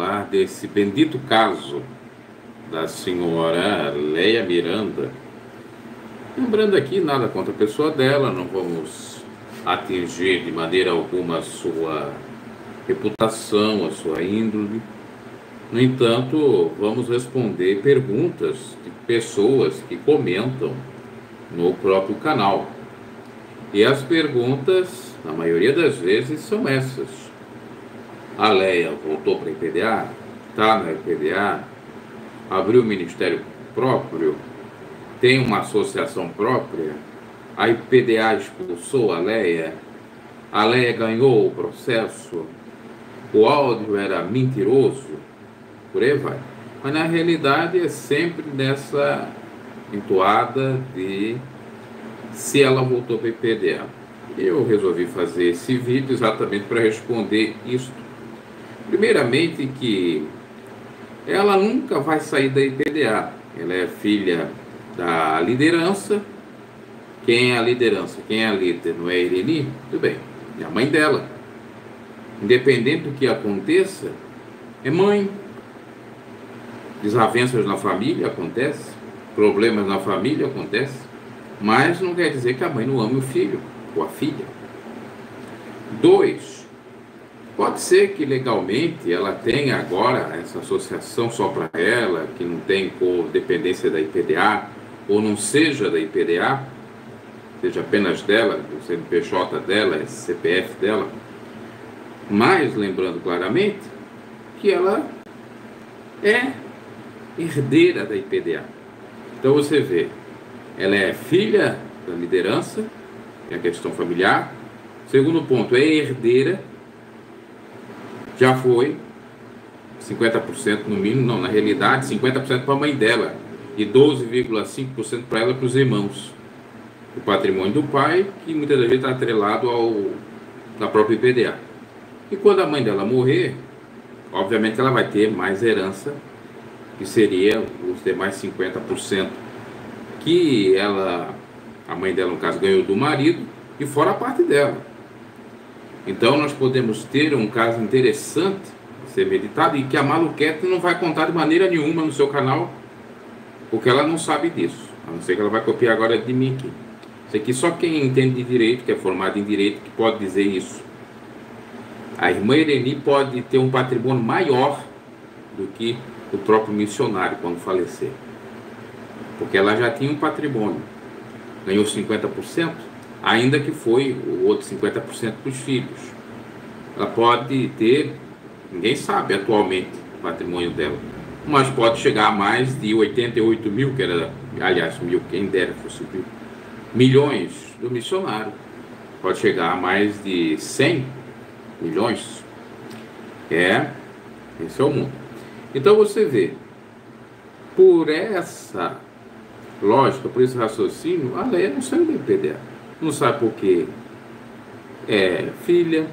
falar desse bendito caso da senhora Leia Miranda. Lembrando aqui, nada contra a pessoa dela, não vamos atingir de maneira alguma a sua reputação, a sua índole. No entanto, vamos responder perguntas de pessoas que comentam no próprio canal. E as perguntas, na maioria das vezes, são essas. A Leia voltou para a IPDA? Está na IPDA? Abriu o ministério próprio? Tem uma associação própria? A IPDA expulsou a Leia? A Leia ganhou o processo? O áudio era mentiroso? Por aí vai. Mas na realidade é sempre nessa entoada de se ela voltou para a IPDA. Eu resolvi fazer esse vídeo exatamente para responder isso. Primeiramente que ela nunca vai sair da IPDA. Ela é filha da liderança. Quem é a liderança? Quem é a líder? Não é a Ireni? Tudo bem. É a mãe dela. Independente do que aconteça, é mãe. Desavenças na família acontecem. Problemas na família acontecem. Mas não quer dizer que a mãe não ame o filho ou a filha. 2. Pode ser que legalmente ela tenha agora essa associação só para ela, que não tem dependência da IPDA, ou não seja da IPDA, seja apenas dela, o CNPJ dela, CPF dela. Mas lembrando claramente que ela é herdeira da IPDA. Então você vê, ela é filha da liderança, é a questão familiar. Segundo ponto, é herdeira, já foi 50% no mínimo, não, na realidade 50% para a mãe dela e 12,5% para ela e para os irmãos. O patrimônio do pai, que muitas vezes está atrelado à própria IPDA. E quando a mãe dela morrer, obviamente ela vai ter mais herança, que seria os demais 50% que a mãe dela, no caso, ganhou do marido, e fora a parte dela. Então nós podemos ter um caso interessante a ser meditado, e que a Maluquete não vai contar de maneira nenhuma no seu canal, porque ela não sabe disso, a não ser que ela vai copiar agora de mim aqui. Isso aqui só quem entende de direito, que é formado em direito, que pode dizer isso. A irmã Ireni pode ter um patrimônio maior do que o próprio missionário quando falecer, porque ela já tinha um patrimônio, ganhou 50%, ainda que foi o outro 50% dos filhos. Ela pode ter, ninguém sabe atualmente o patrimônio dela, mas pode chegar a mais de 88 mil, que era, aliás, mil, quem dera fosse mil, milhões do missionário. Pode chegar a mais de 100 milhões. Esse é o mundo. Então você vê, por essa lógica, por esse raciocínio, a Leia não saiu da IPDA. Não sabe porque é filha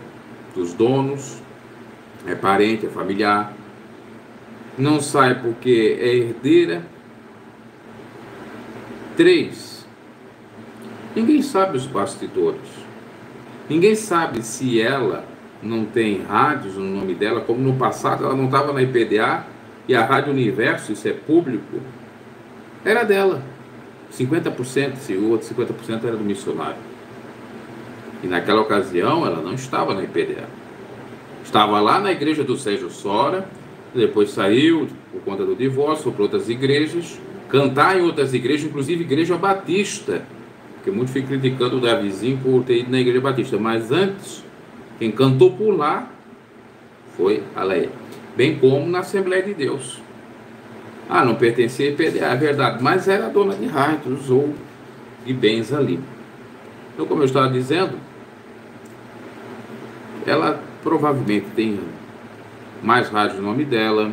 dos donos, é parente, é familiar. Não sai porque é herdeira. 3. Ninguém sabe os bastidores. Ninguém sabe se ela não tem rádios no nome dela, como no passado ela não estava na IPDA e a Rádio Universo, isso é público, era dela. 50%, se o outro 50% era do missionário. E naquela ocasião ela não estava na IPDA. Estava lá na igreja do Sérgio Sora, depois saiu por conta do divórcio, foi para outras igrejas, cantar em outras igrejas, inclusive igreja batista, porque muitos ficam criticando o Davizinho por ter ido na igreja batista, mas antes, quem cantou por lá foi a Leia, bem como na Assembleia de Deus. Não pertencia a IPDA, é verdade, mas era dona de rádios ou de bens ali. Então, como eu estava dizendo, ela provavelmente tem mais rádios no nome dela,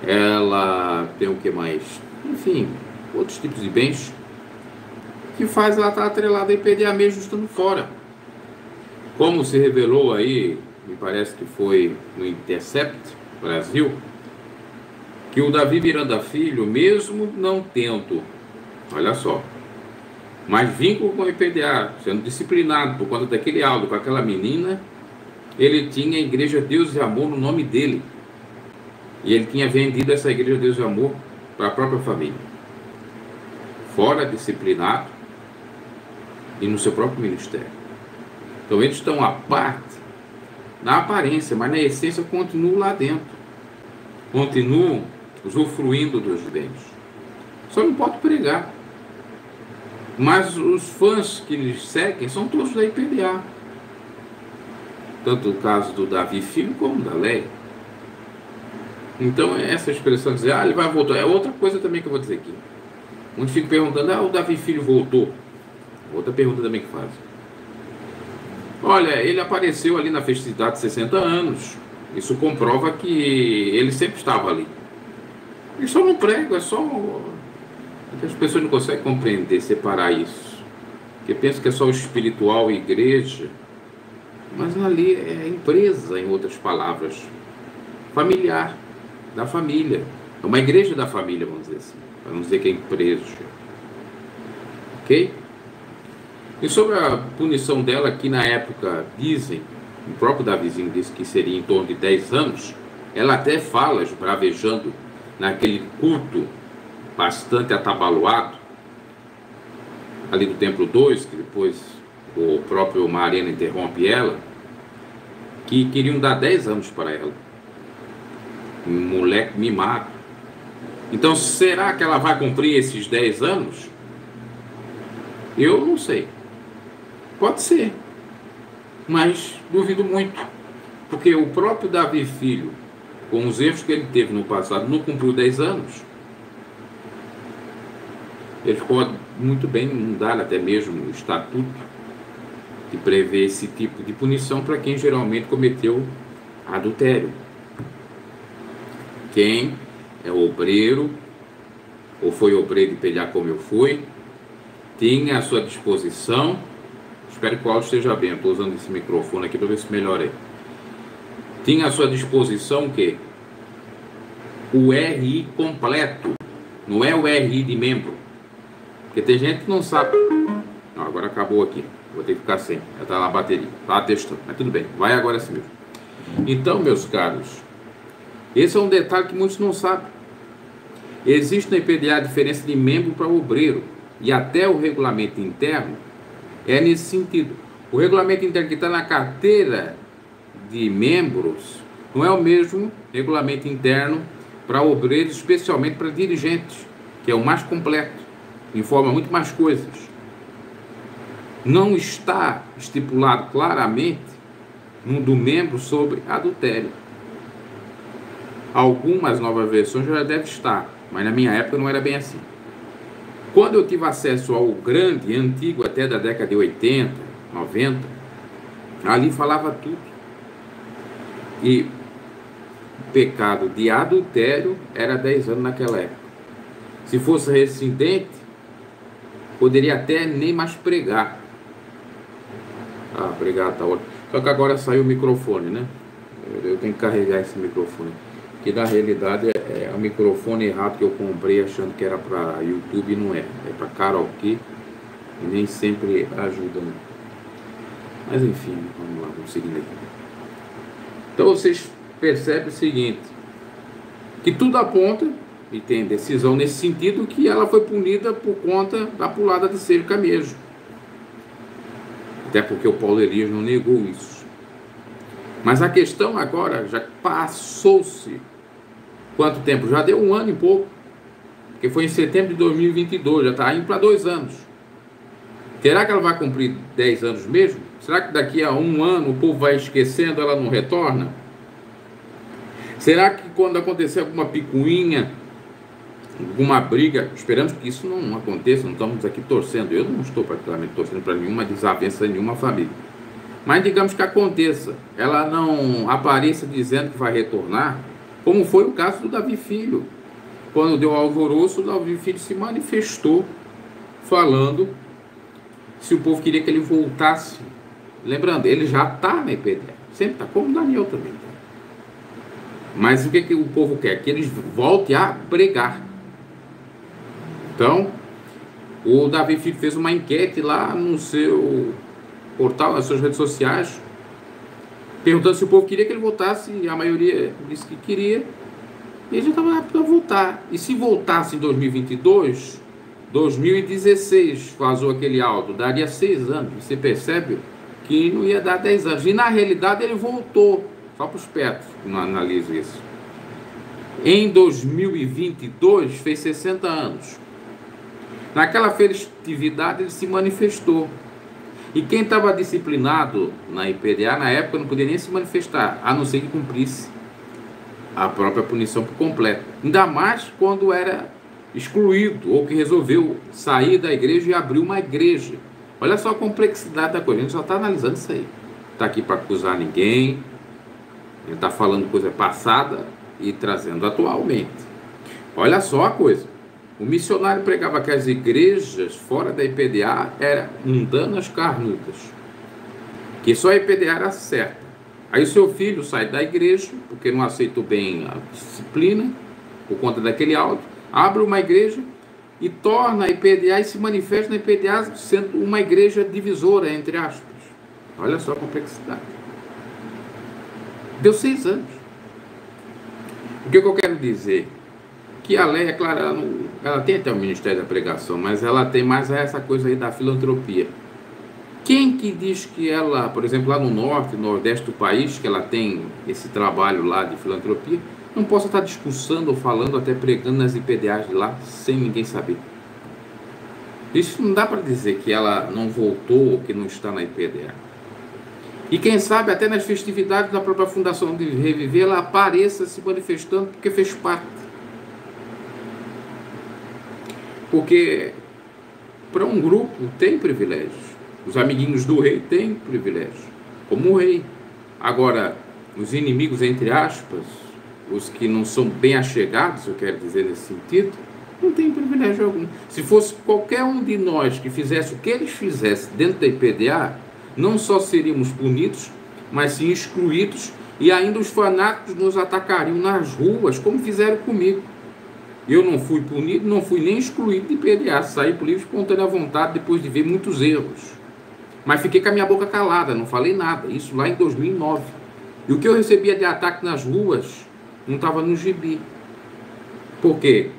ela tem o que mais? Enfim, outros tipos de bens, que faz ela estar atrelada a IPDA mesmo estando fora. Como se revelou aí, me parece que foi no Intercept Brasil, que o Davi Miranda Filho, mesmo não tendo, olha só, mas vínculo com a IPDA, sendo disciplinado por conta daquele áudio com aquela menina, ele tinha a Igreja Deus e Amor no nome dele. E ele tinha vendido essa Igreja de Deus e Amor para a própria família, fora disciplinado e no seu próprio ministério. Então eles estão à parte na aparência, mas na essência continuam lá dentro, continuam usufruindo dos bens. Só não pode pregar. Mas os fãs que lhes seguem são todos da IPDA. Tanto o caso do Davi Filho como da Leia. Então essa expressão de dizer, ele vai voltar, é outra coisa também que eu vou dizer aqui. Muitos ficam perguntando, o Davi Filho voltou? Outra pergunta também que fazem. Olha, ele apareceu ali na festividade de 60 anos. Isso comprova que ele sempre estava ali. Ele só não prega, é só... As pessoas não conseguem compreender, separar isso. Porque pensam que é só o espiritual e igreja. Mas ali é empresa, em outras palavras. Familiar, da família. É uma igreja da família, vamos dizer assim. Para não dizer que é empresa. Ok? E sobre a punição dela, que na época dizem, o próprio Davizinho disse que seria em torno de 10 anos, ela até fala, esbravejando, naquele culto bastante atabalhoado, ali do Templo 2, que depois o próprio Mariano interrompe ela, que queriam dar 10 anos para ela. Um moleque mimado. Então, será que ela vai cumprir esses 10 anos? Eu não sei. Pode ser. Mas duvido muito. Porque o próprio Davi Filho, com os erros que ele teve no passado, não cumpriu 10 anos. Ele pode muito bem mudar até mesmo o estatuto que prevê esse tipo de punição para quem geralmente cometeu adultério. Quem é obreiro, ou foi obreiro de IPDA como eu fui, tinha à sua disposição, espero que o áudio esteja bem, eu estou usando esse microfone aqui para ver se melhora aí. Tinha à sua disposição o quê? O RI completo, não é o RI de membro. Porque tem gente que não sabe. Não, agora acabou aqui, vou ter que ficar sem, já está lá a bateria, está testando, mas tudo bem, vai agora assim mesmo. Então, meus caros, esse é um detalhe que muitos não sabem. Existe na IPDA a diferença de membro para obreiro, e até o regulamento interno é nesse sentido. O regulamento interno que está na carteira de membros não é o mesmo regulamento interno para obreiros, especialmente para dirigentes, que é o mais completo, informa muito mais coisas. Não está estipulado claramente no do membro sobre adultério. Algumas novas versões já devem estar, mas na minha época não era bem assim. Quando eu tive acesso ao grande, antigo, até da década de 80, 90, ali falava tudo. E o pecado de adultério era 10 anos naquela época. Se fosse reincidente, poderia até nem mais pregar. Pregar tá ótimo. Só que agora saiu o microfone, né? Eu tenho que carregar esse microfone. Que na realidade é o microfone errado que eu comprei achando que era para YouTube e não é. É para karaokê e nem sempre ajuda. Né? Mas enfim, vamos lá, vamos seguindo aqui. Então vocês percebem o seguinte, que tudo aponta, e tem decisão nesse sentido, que ela foi punida por conta da pulada de cerca mesmo. Até porque o Paulo Elias não negou isso. Mas a questão agora já passou-se. Quanto tempo? Já deu 1 ano e pouco. Porque foi em setembro de 2022, já está indo para 2 anos. Será que ela vai cumprir 10 anos mesmo? Será que daqui a 1 ano o povo vai esquecendo, ela não retorna? Será que quando acontecer alguma picuinha, alguma briga, esperamos que isso não aconteça, não estamos aqui torcendo, eu não estou particularmente torcendo para nenhuma desavença em nenhuma família. Mas digamos que aconteça, ela não apareça dizendo que vai retornar, como foi o caso do Davi Filho. Quando deu alvoroço, o Davi Filho se manifestou, falando se o povo queria que ele voltasse. Lembrando, ele já está na IPDA, sempre está, como o Daniel também está. Mas o que o povo quer? Que eles voltem a pregar. Então, o Davi Filho fez uma enquete lá no seu portal, nas suas redes sociais, perguntando se o povo queria que ele voltasse, e a maioria disse que queria. E a gente estava apto a voltar. E se voltasse em 2022, 2016 vazou aquele auto, daria 6 anos. Você percebe que não ia dar 10 anos. E na realidade ele voltou, só para os espertos que não analisam isso. Em 2022 fez 60 anos. Naquela festividade ele se manifestou. E quem estava disciplinado na IPDA na época não podia nem se manifestar, a não ser que cumprisse a própria punição por completo. Ainda mais quando era excluído ou que resolveu sair da igreja e abrir uma igreja. Olha só a complexidade da coisa. A gente só está analisando isso aí. Está aqui para acusar ninguém. Ele está falando coisa passada e trazendo atualmente. Olha só a coisa. O missionário pregava que as igrejas fora da IPDA eram mundanas carnudas, que só a IPDA era certa. Aí o seu filho sai da igreja, porque não aceitou bem a disciplina, por conta daquele áudio, abre uma igreja e torna a IPDA e se manifesta na IPDA sendo uma igreja divisora, entre aspas. Olha só a complexidade. Deu 6 anos. O que eu quero dizer? Que a lei, é claro, ela tem até o Ministério da Pregação, mas ela tem mais essa coisa aí da filantropia. Quem que diz que ela, por exemplo, lá no norte, nordeste do país, que ela tem esse trabalho lá de filantropia, não possa estar discursando ou falando, até pregando nas IPDAs de lá, sem ninguém saber? Isso não dá para dizer que ela não voltou ou que não está na IPDA. E quem sabe até nas festividades da própria Fundação de Reviver, ela apareça se manifestando porque fez parte. Porque para um grupo tem privilégios. Os amiguinhos do rei têm privilégios, como o rei. Agora, os inimigos, entre aspas, os que não são bem achegados, eu quero dizer nesse sentido, não tem privilégio algum. Se fosse qualquer um de nós que fizesse o que eles fizessem dentro da IPDA, não só seríamos punidos, mas sim excluídos, e ainda os fanáticos nos atacariam nas ruas, como fizeram comigo. Eu não fui punido, não fui nem excluído de IPDA, saí por livre espontânea vontade depois de ver muitos erros. Mas fiquei com a minha boca calada, não falei nada, isso lá em 2009. E o que eu recebia de ataque nas ruas não estava no gibi. Por quê?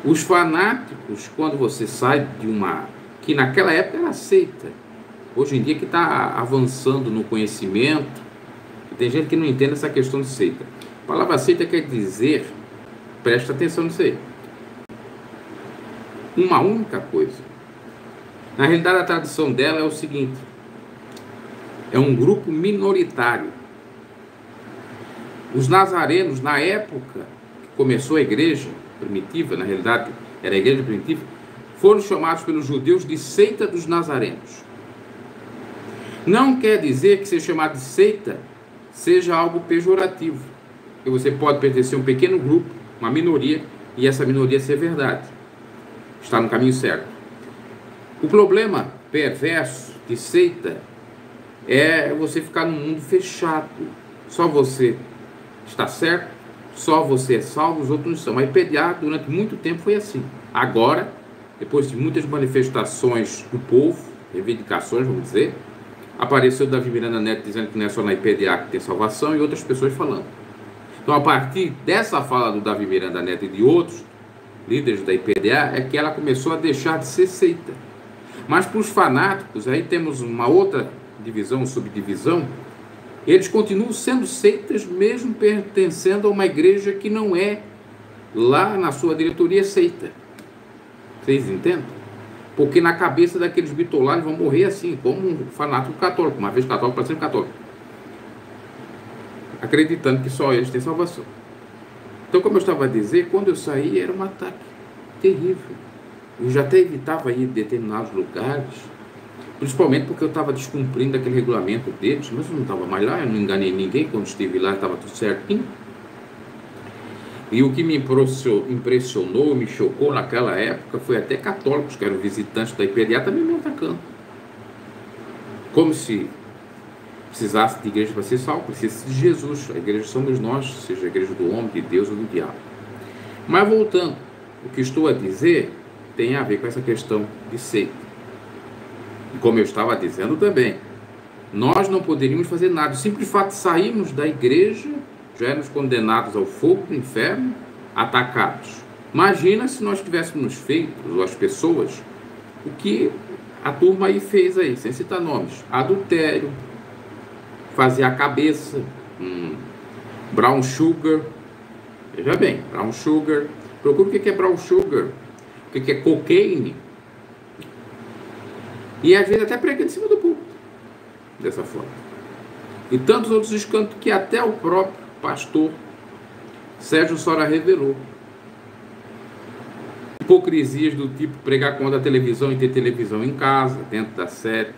Os fanáticos, quando você sai de uma... que naquela época era seita, hoje em dia que está avançando no conhecimento, e tem gente que não entende essa questão de seita. A palavra seita quer dizer... Presta atenção nisso aí. Uma única coisa. Na realidade, a tradução dela é o seguinte: é um grupo minoritário. Os nazarenos, na época que começou a igreja primitiva, na realidade era a igreja primitiva, foram chamados pelos judeus de seita dos nazarenos. Não quer dizer que ser chamado de seita seja algo pejorativo, que você pode pertencer a um pequeno grupo, uma minoria, e essa minoria ser verdade, está no caminho certo. O problema perverso de seita é você ficar num mundo fechado, só você está certo, só você é salvo, os outros não são. A IPDA durante muito tempo foi assim. Agora, depois de muitas manifestações do povo, reivindicações, vamos dizer, apareceu Davi Miranda Neto dizendo que não é só na IPDA que tem salvação, e outras pessoas falando. Então, a partir dessa fala do Davi Miranda Neto e de outros líderes da IPDA, é que ela começou a deixar de ser seita. Mas para os fanáticos, aí temos uma outra divisão, subdivisão, eles continuam sendo seitas, mesmo pertencendo a uma igreja que não é, lá na sua diretoria, seita. Vocês entendem? Porque na cabeça daqueles bitolares vão morrer assim, como um fanático católico, uma vez católico para sempre católico, acreditando que só eles têm salvação. Então, como eu estava a dizer, quando eu saí era um ataque terrível. Eu já até evitava ir em determinados lugares, principalmente porque eu estava descumprindo aquele regulamento deles, mas eu não estava mais lá, eu não enganei ninguém, quando estive lá estava tudo certinho. E o que me impressionou, me chocou naquela época, foi até católicos, que eram visitantes da IPDA, também me atacando. Como se precisasse de igreja para ser salvo, precisa de Jesus. A igreja somos nós, seja a igreja do homem, de Deus ou do diabo. Mas voltando, o que estou a dizer tem a ver com essa questão de seita. E como eu estava dizendo também, nós não poderíamos fazer nada. O simples fato de sairmos da igreja já éramos condenados ao fogo do inferno, atacados. Imagina se nós tivéssemos feito, ou as pessoas, o que a turma aí fez aí, sem citar nomes: adultério, fazer a cabeça, brown sugar. Veja bem, brown sugar. Procura o que é brown sugar, o que é cocaine. E às vezes até pregando em cima do púlpito, dessa forma. E tantos outros escândalos que até o próprio pastor Sérgio Sora revelou. Hipocrisias do tipo pregar contra a televisão e ter televisão em casa, dentro da série.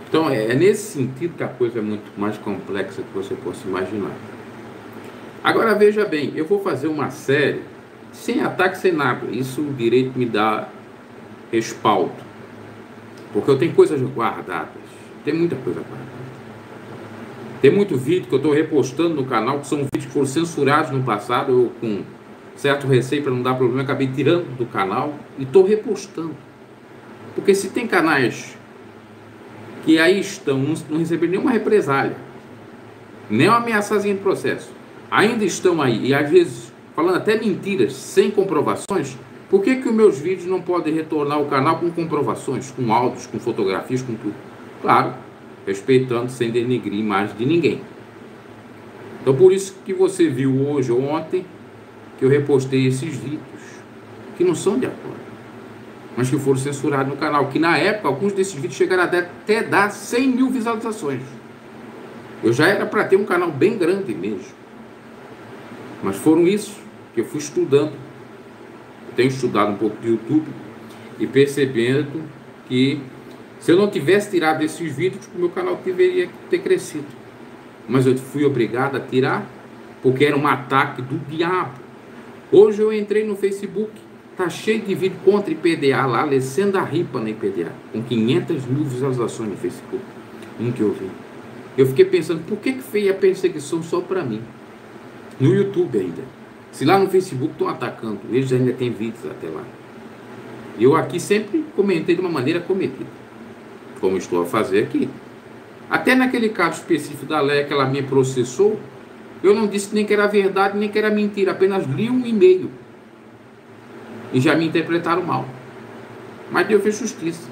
Então é nesse sentido que a coisa é muito mais complexa que você possa imaginar. Agora veja bem, eu vou fazer uma série sem ataque, sem nada. Isso o direito me dá respaldo, porque eu tenho coisas guardadas, tem muita coisa guardada. Tem muito vídeo que eu estou repostando no canal, que são vídeos que foram censurados no passado. Eu, com certo receio para não dar problema, acabei tirando do canal e estou repostando. Porque se tem canais que aí estão, não receberam nenhuma represália, nem uma ameaçazinha de processo, ainda estão aí, e às vezes falando até mentiras, sem comprovações, por que os meus vídeos não podem retornar ao canal com comprovações, com áudios, com fotografias, com tudo? Claro, respeitando, sem denegrir a imagem de ninguém. Então por isso que você viu hoje ou ontem que eu repostei esses vídeos, que não são de acordo, mas que foram censurados no canal, que na época alguns desses vídeos chegaram até dar 100 mil visualizações. Eu já era para ter um canal bem grande mesmo, mas foram isso que eu fui estudando. Eu tenho estudado um pouco de YouTube e percebendo que se eu não tivesse tirado esses vídeos, o meu canal deveria ter crescido. Mas eu fui obrigado a tirar, porque era um ataque do diabo. Hoje eu entrei no Facebook, tá cheio de vídeo contra IPDA lá, Alessandra Ripa na IPDA, com 500 mil visualizações no Facebook, um que eu vi. Eu fiquei pensando, por que fez a perseguição só para mim? No YouTube ainda. Se lá no Facebook estão atacando, eles ainda têm vídeos até lá. Eu aqui sempre comentei de uma maneira comedida, como estou a fazer aqui. Até naquele caso específico da Leia que ela me processou, eu não disse nem que era verdade, nem que era mentira, apenas li um e-mail. E já me interpretaram mal. Mas Deus fez justiça.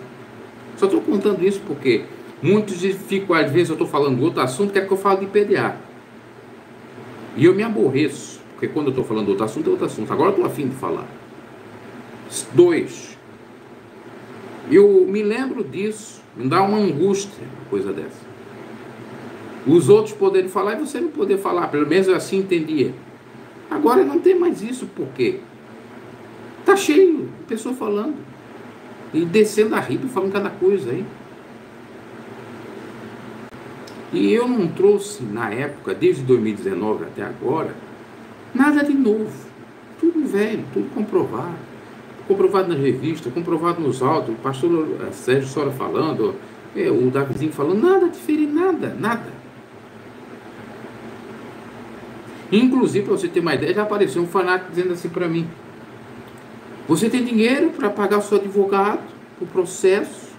Só estou contando isso porque muitos ficam, às vezes eu estou falando de outro assunto, querem que eu fale de PDA. E eu me aborreço, porque quando eu estou falando de outro assunto, é outro assunto. Agora eu estou a fim de falar. 2. Eu me lembro disso, me dá uma angústia, uma coisa dessa. Os outros poderem falar e você não poder falar, pelo menos eu assim entendia. Agora não tem mais isso, por quê? Tá cheio de pessoas falando e descendo a ripa, falando cada coisa aí. E eu não trouxe na época, desde 2019 até agora, nada de novo. Tudo velho, tudo comprovado. Comprovado nas revistas, comprovado nos áudios, o pastor Sérgio Sora falando, o Davizinho falando, nada diferente, nada. Inclusive, para você ter uma ideia, já apareceu um fanático dizendo assim para mim: você tem dinheiro para pagar o seu advogado, o processo?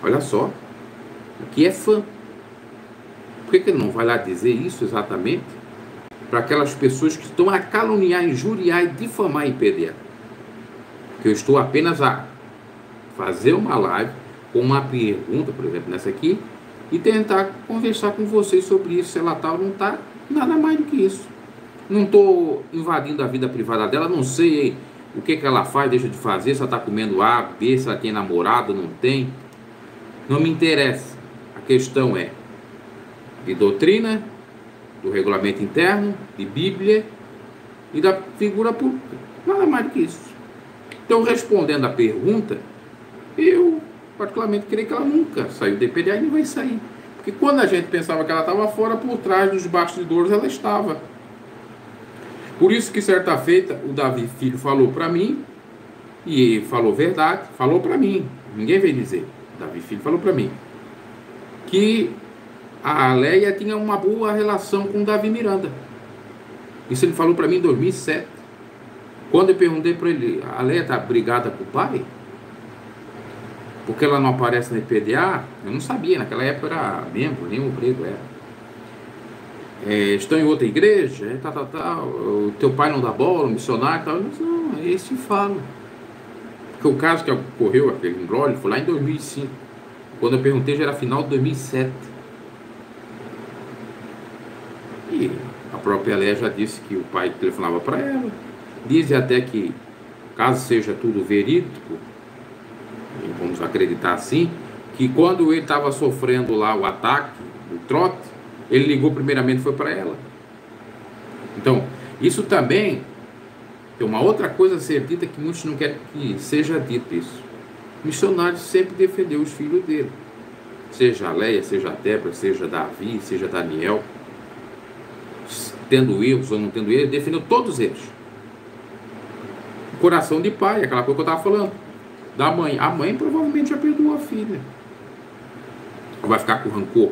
Olha só, aqui é fã. Por que ele não vai lá dizer isso exatamente para aquelas pessoas que estão a caluniar, injuriar e difamar a IPDA? Que eu estou apenas a fazer uma live com uma pergunta, por exemplo, nessa aqui, e tentar conversar com vocês sobre isso, se ela está ou não está, nada mais do que isso. Não estou invadindo a vida privada dela, não sei o que ela faz, deixa de fazer, se ela está comendo A, B, se ela tem namorado, não tem. Não me interessa. A questão é de doutrina, do regulamento interno, de Bíblia e da figura pública. Nada mais do que isso. Então, respondendo a pergunta, eu particularmente creio que ela nunca saiu do IPDA e nem vai sair. Porque quando a gente pensava que ela estava fora, por trás dos bastidores ela estava. Por isso que certa feita o Davi Filho falou para mim, e falou verdade, falou para mim, ninguém veio dizer, o Davi Filho falou para mim, que a Leia tinha uma boa relação com o Davi Miranda. Isso ele falou para mim em 2007. Quando eu perguntei para ele, a Leia está brigada com o pai? Porque ela não aparece na IPDA? Eu não sabia, naquela época era membro, nem obreiro era. estão em outra igreja, o teu pai não dá bola, o missionário, tal. Não, é esse falo. Porque o caso que ocorreu, aquele imbróglio, foi lá em 2005. Quando eu perguntei, já era final de 2007. E a própria Léa já disse que o pai telefonava para ela. Dizem até que, caso seja tudo verídico, vamos acreditar assim, que quando ele estava sofrendo lá o ataque, o trote, ele ligou primeiramente, foi para ela. Então, isso também é uma outra coisa a ser dita que muitos não querem que seja dito isso. O missionário sempre defendeu os filhos dele. Seja a Léa, seja a Débora, seja Davi, seja Daniel. Tendo erros ou não tendo erros, ele defendeu todos eles. O coração de pai, aquela coisa que eu estava falando. Da mãe. A mãe provavelmente já perdoou a filha. Vai ficar com rancor,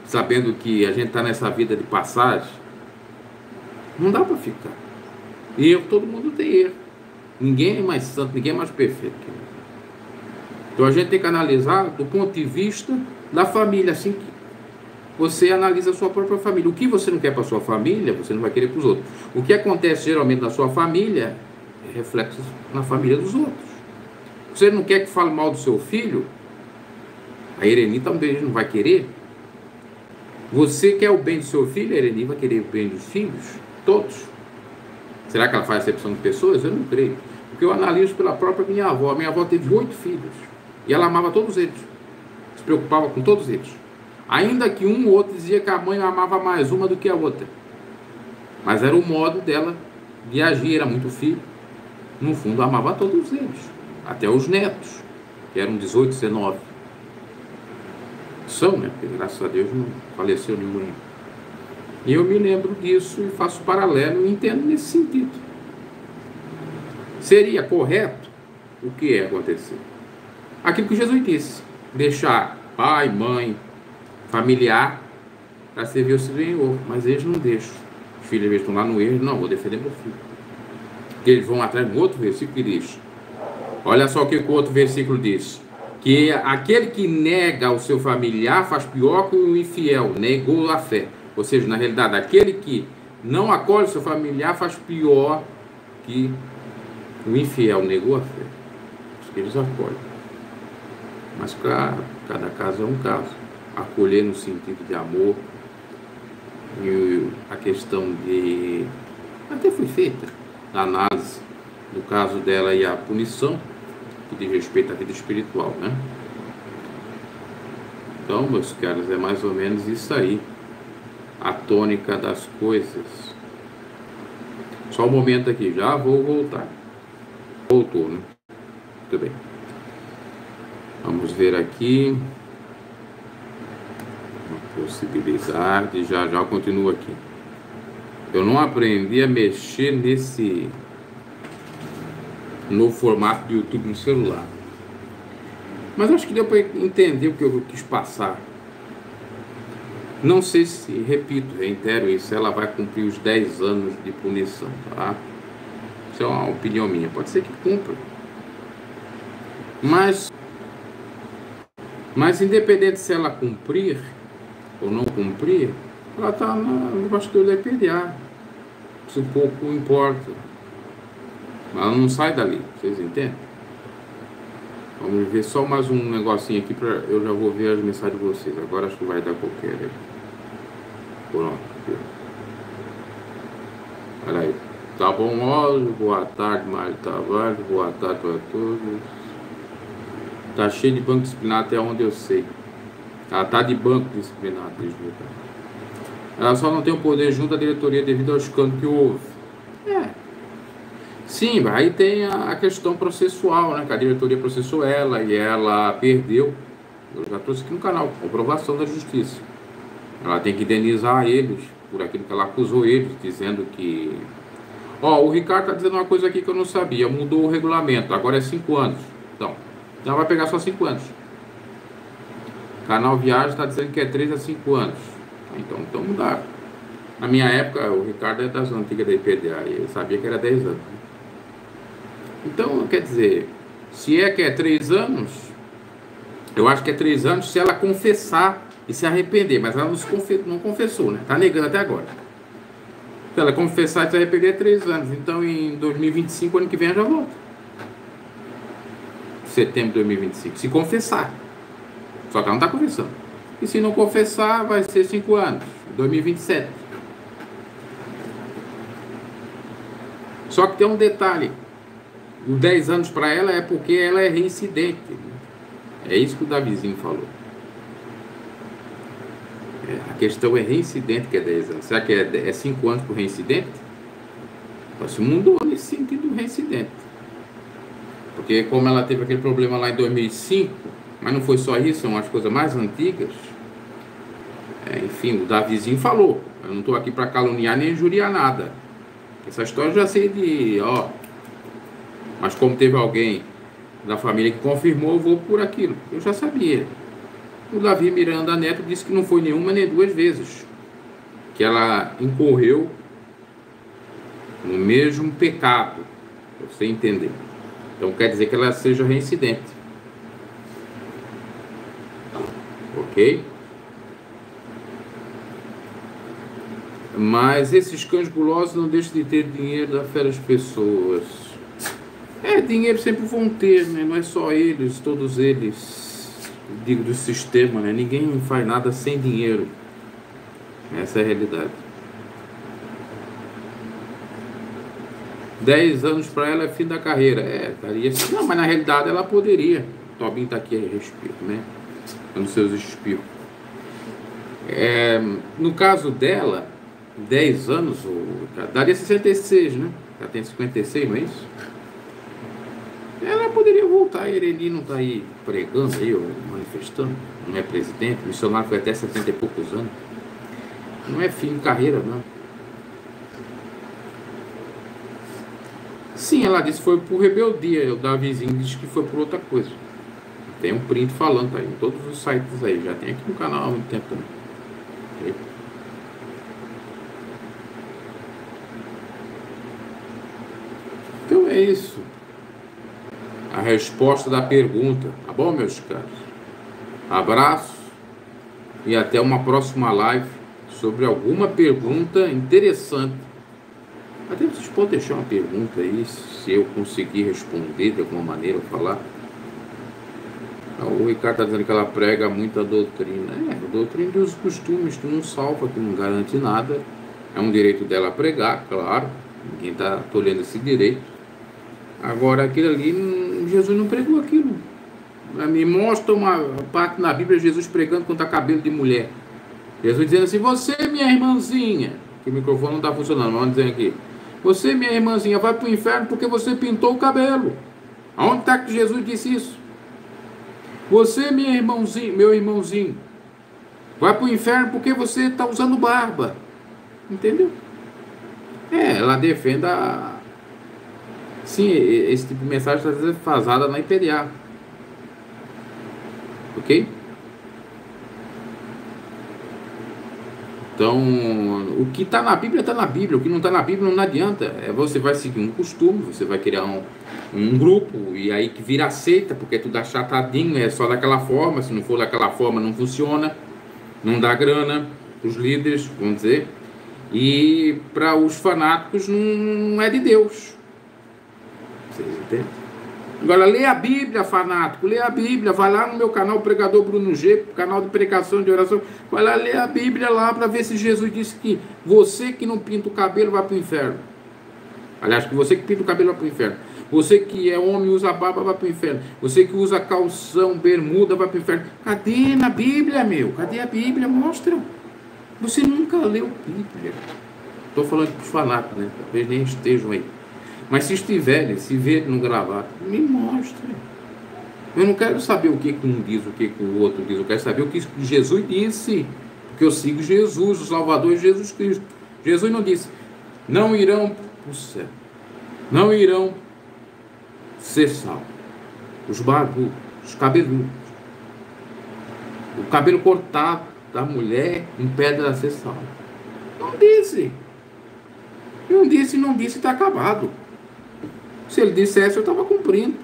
sabendo que a gente está nessa vida de passagem. Não dá para ficar. Erro, todo mundo tem erro. Ninguém é mais santo, ninguém é mais perfeito. Então a gente tem que analisar do ponto de vista da família, assim que você analisa a sua própria família. O que você não quer para a sua família, você não vai querer para os outros. O que acontece geralmente na sua família é reflexo na família dos outros. Você não quer que fale mal do seu filho, a Ereni também não vai querer. Você quer o bem do seu filho, a Ereni vai querer o bem dos filhos, todos. Será que ela faz acepção de pessoas? Eu não creio. Porque eu analiso pela própria minha avó. A minha avó teve 8 filhos. E ela amava todos eles. Se preocupava com todos eles. Ainda que um ou outro dizia que a mãe amava mais uma do que a outra. Mas era o modo dela de agir. Era muito filho. No fundo, amava todos eles. Até os netos, que eram 18, 19. São, né? Porque graças a Deus não faleceu nenhum. E eu me lembro disso e faço paralelo e entendo nesse sentido. Seria correto o que é acontecer? Aquilo que Jesus disse: deixar pai, mãe, familiar para servir o Senhor. Mas eles não deixam. Os filhos estão lá no erro. Não, vou defender meu filho. Porque eles vão atrás de um outro versículo que diz: olha só o que o outro versículo diz. Que aquele que nega o seu familiar faz pior que o infiel, negou a fé. Ou seja, na realidade, aquele que não acolhe o seu familiar faz pior que o infiel, negou a fé. Eles acolhem. Mas cada caso é um caso. Acolher no sentido de amor. E a questão de... até foi feita a análise do caso dela e a punição, que diz respeito à vida espiritual, né? Então, meus caros, é mais ou menos isso aí. A tônica das coisas. Só um momento aqui, já vou voltar. Voltou, né? Muito bem. Vamos ver aqui. Uma possibilidade. Já já continua aqui. Eu não aprendi a mexer nesse no formato do YouTube no celular. Mas acho que deu para entender o que eu quis passar. Não sei se, repito, reitero isso, ela vai cumprir os 10 anos de punição, tá? Isso é uma opinião minha. Pode ser que cumpra. Mas independente se ela cumprir ou não cumprir, ela está no bastidor da EPDA. Isso pouco importa. Ela não sai dali, vocês entendem? Vamos ver só mais um negocinho aqui, eu já vou ver as mensagens de vocês. Agora acho que vai dar qualquer aí. Pronto. Olha aí. Tá bom, Osmo, boa tarde, Mário Tavares, boa tarde para todos. Tá cheio de banco disciplinar até onde eu sei. Ela tá de banco disciplinar, ela só não tem o poder junto à diretoria devido ao escândalo que houve. Sim, aí tem a questão processual, né? Que a diretoria processou ela e ela perdeu. Eu já trouxe aqui no canal, comprovação da justiça. Ela tem que indenizar eles por aquilo que ela acusou eles, dizendo que... o Ricardo está dizendo uma coisa aqui que eu não sabia, mudou o regulamento, agora é 5 anos. Então, ela vai pegar só 5 anos. Canal Viagem está dizendo que é 3 a 5 anos. Então mudaram. Na minha época, o Ricardo é das antigas da IPDA, e ele sabia que era 10 anos. Então, quer dizer, se é que é 3 anos, eu acho que é 3 anos se ela confessar e se arrepender, mas ela não confessou, né? Está negando até agora. Se ela confessar e se arrepender, é 3 anos. Então, em 2025, ano que vem, ela já volta. Setembro de 2025. Se confessar. Só que ela não está confessando. E se não confessar, vai ser 5 anos. 2027. Só que tem um detalhe. Os 10 anos para ela é porque ela é reincidente. É isso que o Davizinho falou. A questão é reincidente, que é 10 anos. Será que é 5 anos por reincidente? Então, se mudou nesse sentido reincidente. Porque como ela teve aquele problema lá em 2005, mas não foi só isso, são as coisas mais antigas. Enfim, o Davizinho falou. Eu não estou aqui para caluniar nem injuriar nada. Essa história eu já sei de... Mas como teve alguém da família que confirmou, eu vou por aquilo. Eu já sabia. O Davi Miranda Neto disse que não foi nenhuma nem 2 vezes. Que ela incorreu no mesmo pecado. Pra você entender. Então quer dizer que ela seja reincidente. Ok? Mas esses cães gulosos não deixam de ter dinheiro da fé das pessoas. Dinheiro sempre vão ter, né? Não é só eles, todos eles, digo, do sistema, né? Ninguém faz nada sem dinheiro. Essa é a realidade. 10 anos para ela é fim da carreira. Estaria assim. Não, mas na realidade ela poderia. O Tobinho está aqui a respeito, né? Nos seus espirros. No caso dela, 10 anos, daria 66, né? Ela tem 56, não é isso? Ela poderia voltar. Ele não está aí pregando, aí, ou manifestando. Não é presidente. O missionário foi até 70 e poucos anos. Não é fim de carreira, não. Sim, ela disse que foi por rebeldia. O Davizinho disse que foi por outra coisa. Tem um print falando, tá aí, em todos os sites aí. Já tem aqui no canal há muito tempo também. Okay? Então é isso. A resposta da pergunta. Tá bom, meus caros? Abraço. E até uma próxima live sobre alguma pergunta interessante. Até vocês podem deixar uma pergunta aí, se eu conseguir responder de alguma maneira, falar. O Ricardo está dizendo que ela prega muita doutrina. A doutrina dos costumes, que não salva, que não garante nada. É um direito dela pregar, claro. Ninguém está tolhendo esse direito. Agora, aquilo ali, Jesus não pregou aquilo. Me mostra uma parte na Bíblia, Jesus pregando contra cabelo de mulher. Jesus dizendo assim: você, minha irmãzinha, que o microfone não está funcionando, mas vamos dizer aqui: você, minha irmãzinha, vai para o inferno porque você pintou o cabelo. Aonde está que Jesus disse isso? Você, minha irmãzinha, meu irmãozinho, vai para o inferno porque você está usando barba. Entendeu? Ela defende Sim, esse tipo de mensagem está sendo fazada na IPDA. Ok? Então, o que está na Bíblia está na Bíblia. O que não está na Bíblia não adianta. Você vai seguir um costume, você vai criar um grupo, e aí que vira seita, porque tu dá chatadinho, é só daquela forma. Se não for daquela forma, não funciona, não dá grana para os líderes, vamos dizer. E para os fanáticos não é de Deus. Vocês entendem? Agora, lê a Bíblia, fanático, lê a Bíblia, vai lá no meu canal, Pregador Bruno G, canal de pregação, de oração, vai lá ler a Bíblia lá para ver se Jesus disse que você que não pinta o cabelo vai para o inferno. Aliás, que você que pinta o cabelo vai para o inferno. Você que é homem e usa barba vai para o inferno. Você que usa calção, bermuda vai para o inferno. Cadê na Bíblia, meu? Cadê a Bíblia? Mostra. Você nunca leu Bíblia. Estou falando para os fanáticos, né? Talvez nem estejam aí. Mas se estiverem, se verem no gravado, me mostre. Eu não quero saber o que um diz, o que o outro diz. Eu quero saber o que Jesus disse. Porque eu sigo Jesus, o Salvador é Jesus Cristo. Jesus não disse: não irão para o céu, não irão ser salvos os barbudos, os cabeludos, o cabelo cortado da mulher impede a ser salvo. Não disse. Não disse, não disse, está acabado. Se ele dissesse, eu estava cumprindo.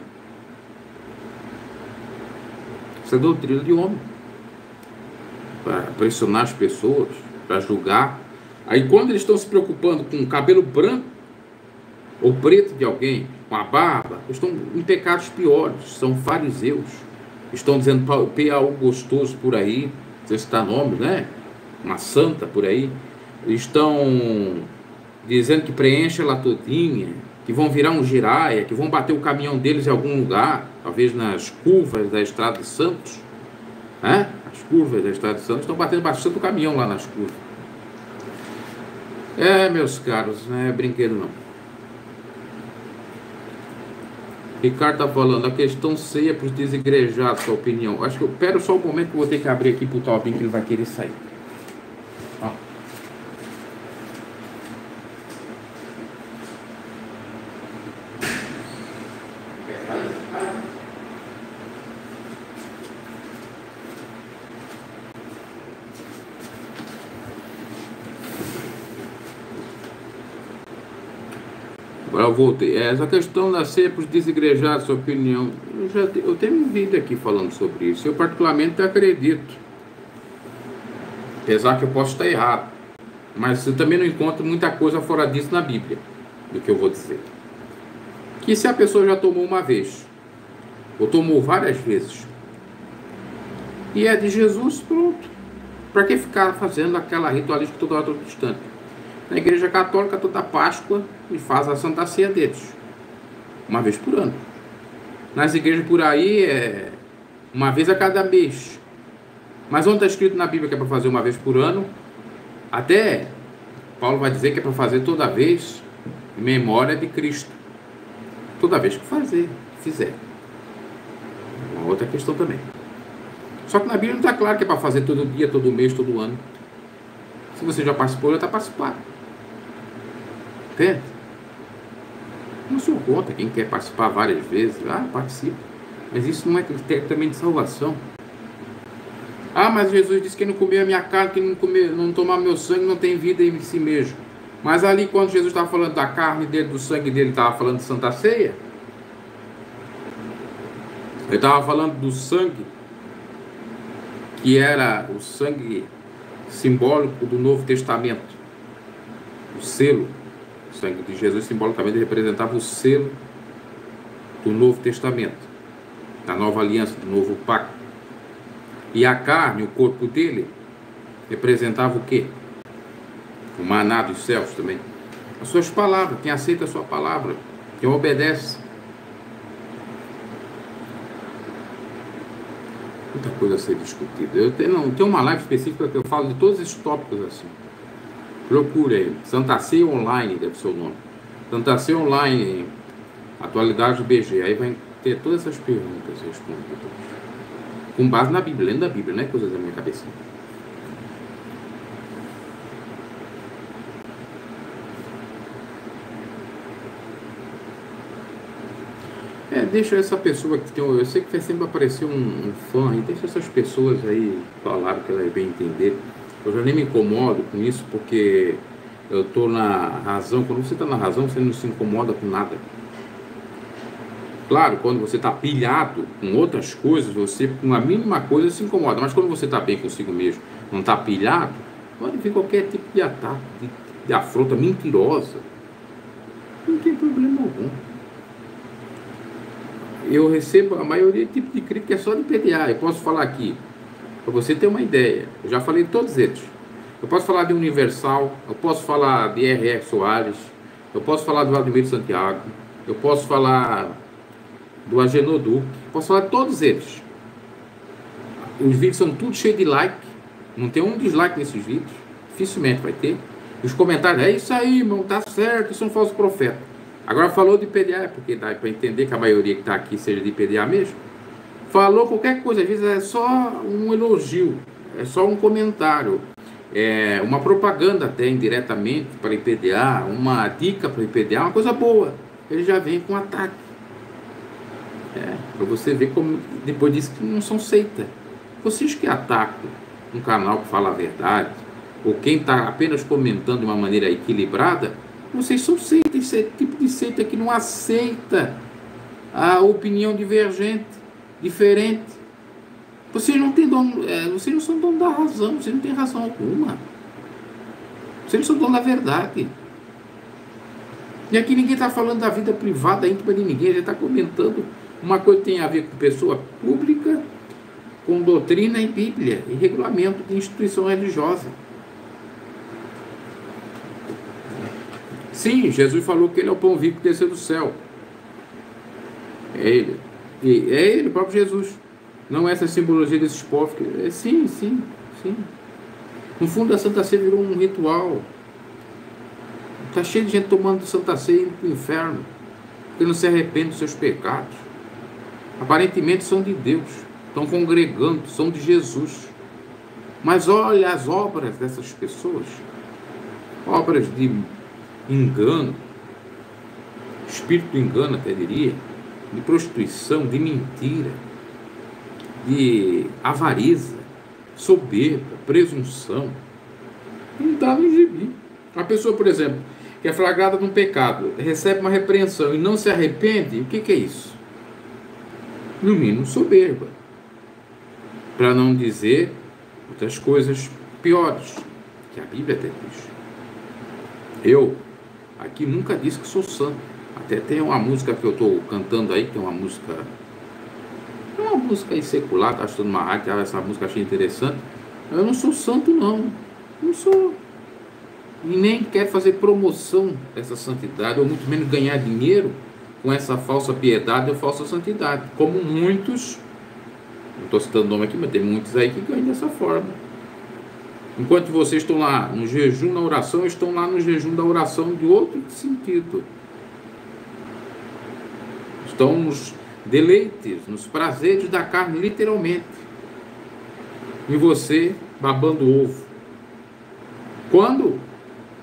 Isso é doutrina de homem. para pressionar as pessoas, para julgar. Aí quando eles estão se preocupando com o cabelo branco ou preto de alguém, com a barba, estão em pecados piores, são fariseus. Estão dizendo para algo gostoso por aí, não sei se está nome, né? Uma santa por aí. Estão dizendo que preenche ela todinha, que vão virar um giraia, que vão bater o caminhão deles em algum lugar, talvez nas curvas da Estrada de Santos, né? As curvas da Estrada de Santos estão batendo bastante o caminhão lá nas curvas. Meus caros, não é brinquedo não. Ricardo está falando, a questão ceia para os desigrejados, sua opinião. Acho que eu espero só um momento que eu vou ter que abrir aqui para o Tobinho, que ele vai querer sair. Ó. Agora eu voltei. Essa questão da ceia para os desigrejados, sua opinião. Eu tenho um vídeo aqui falando sobre isso. Eu particularmente acredito. Apesar que eu posso estar errado. Mas eu também não encontro muita coisa fora disso na Bíblia. Do que eu vou dizer. Que se a pessoa já tomou uma vez. Ou tomou várias vezes. E é de Jesus, pronto. Para que ficar fazendo aquela ritualística toda hora, todo instante? Na Igreja Católica, toda Páscoa, e faz a Santa Ceia deles. Uma vez por ano. Nas igrejas por aí, uma vez a cada mês. Mas onde está escrito na Bíblia que é para fazer uma vez por ano? Até Paulo vai dizer que é para fazer toda vez em memória de Cristo. Toda vez que fizer. Uma outra questão também. Só que na Bíblia não está claro que é para fazer todo dia, todo mês, todo ano. Se você já participou, já está participando. Entende? Não sou contra quem quer participar várias vezes. Participa. Mas isso não é critério também de salvação. Mas Jesus disse que não comer a minha carne, que não tomar meu sangue, não tem vida em si mesmo. Mas ali, quando Jesus estava falando da carne dele, do sangue dele, estava falando de Santa Ceia. Ele estava falando do sangue, que era o sangue simbólico do Novo Testamento. O selo. O sangue de Jesus simbolicamente representava o selo do Novo Testamento, da nova aliança, do novo pacto. E a carne, o corpo dele, representava o quê? O maná dos céus também. As suas palavras, quem aceita a sua palavra, quem obedece. Muita coisa a ser discutida. Eu tenho uma live específica que eu falo de todos esses tópicos assim. Procure aí, Santa Ceia Online, deve ser o nome. Santa Ceia Online, atualidade do BG. Aí vai ter todas essas perguntas respondidas. Com base na Bíblia, lendo a Bíblia, não é coisa da minha cabeça. Deixa essa pessoa que tem. Eu sei que vai sempre aparecer um fã, e deixa essas pessoas aí falar o que elas bem entender. Eu já nem me incomodo com isso, porque eu estou na razão. Quando você está na razão, você não se incomoda com nada. Claro, quando você está pilhado com outras coisas, você com a mínima coisa se incomoda. Mas quando você está bem consigo mesmo, não está pilhado, pode vir qualquer tipo de ataque, de afronta mentirosa. Não tem problema algum. Eu recebo a maioria de tipo de crítica é só de PDA. Eu posso falar aqui, para você ter uma ideia. Eu já falei de todos eles. Eu posso falar de Universal, eu posso falar de R.R. Soares, eu posso falar do Vladimir Santiago, eu posso falar do Agenor Duque, posso falar de todos eles. Os vídeos são tudo cheios de like, não tem um dislike nesses vídeos, dificilmente vai ter. Os comentários, é isso aí, irmão, tá certo, isso é um falso profeta. Agora falou de PDA, porque dá para entender que a maioria que está aqui seja de PDA mesmo. Falou qualquer coisa, às vezes é só um elogio, é só um comentário, uma propaganda até indiretamente para IPDA, uma dica para IPDA, uma coisa boa. Ele já vem com ataque. Para você ver como depois disso que não são seita. Vocês que atacam um canal que fala a verdade, ou quem está apenas comentando de uma maneira equilibrada, vocês são seita. Esse é tipo de seita que não aceita a opinião divergente, diferente. Vocês não têm dono, vocês não são dono da razão, vocês não têm razão alguma. Vocês não são dono da verdade. E aqui ninguém está falando da vida privada, íntima de ninguém. A gente está comentando uma coisa que tem a ver com pessoa pública, com doutrina e Bíblia, e regulamento de instituição religiosa. Sim, Jesus falou que ele é o pão vivo que desceu do céu. É ele. E é ele, o próprio Jesus. Não essa simbologia desses povos. Sim. No fundo, a Santa Ceia virou um ritual. Está cheio de gente tomando Santa Ceia e indo para o inferno, porque não se arrepende dos seus pecados. Aparentemente são de Deus, estão congregando, são de Jesus. Mas olha as obras dessas pessoas, obras de engano, espírito do engano até diria, de prostituição, de mentira, de avareza, soberba, presunção. Não está no gibi. A pessoa, por exemplo, que é flagrada num pecado, recebe uma repreensão e não se arrepende, o que é isso? No mínimo soberba, para não dizer outras coisas piores, que a Bíblia até diz. Eu aqui nunca disse que sou santo. Até tem uma música que eu estou cantando aí, que é uma música aí secular, está estudando uma rádio, essa música achei interessante. Eu não sou santo não sou. E nem quero fazer promoção dessa santidade, ou muito menos ganhar dinheiro com essa falsa piedade ou falsa santidade, como muitos, não estou citando nome aqui, mas tem muitos aí que ganham dessa forma. Enquanto vocês estão lá no jejum, na oração, estão lá no jejum da oração de outro sentido. Estão nos deleites, nos prazeres da carne, literalmente. E você babando ovo. Quando